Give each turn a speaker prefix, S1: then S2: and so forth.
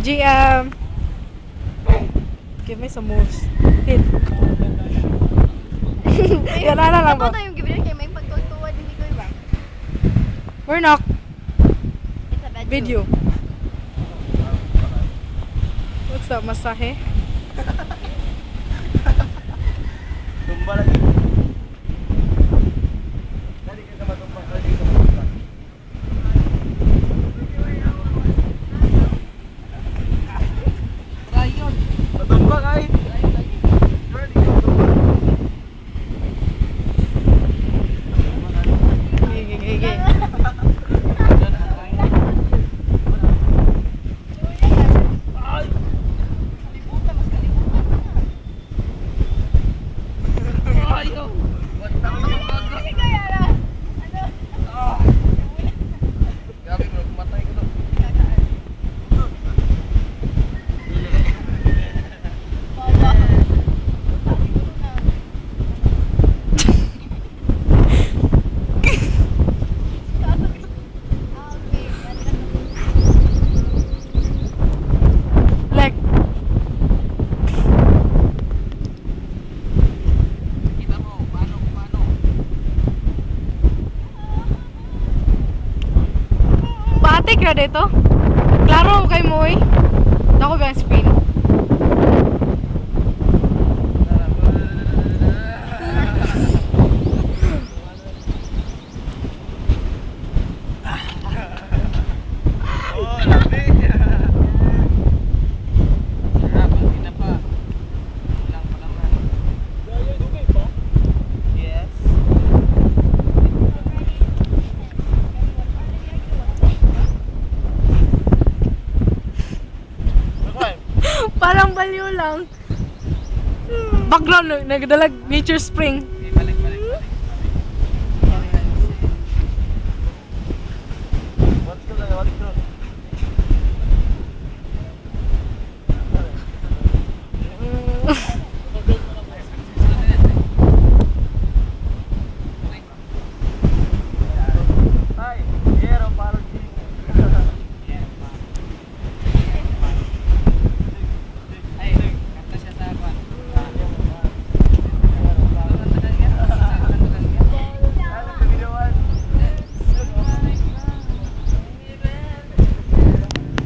S1: Give me some moves. Hit. Yan na lang ba?
S2: Ito yung gibigay kay may pagtutuwa din ko ba?
S1: We're not.
S2: It's a
S1: Video. What's that, masahe?
S3: Tumba lagi. Dali kita matumba dali ko. Rayon. Matumba kahit.
S1: Gigi. Like, patik na dito. Klaro kay mo eh. Ako ba ang screen?
S3: Oh, labi. Sarap, hindi na pa. Lang pa naman. Yes.
S1: Parang baliw lang. Background, nagdalag nature spring.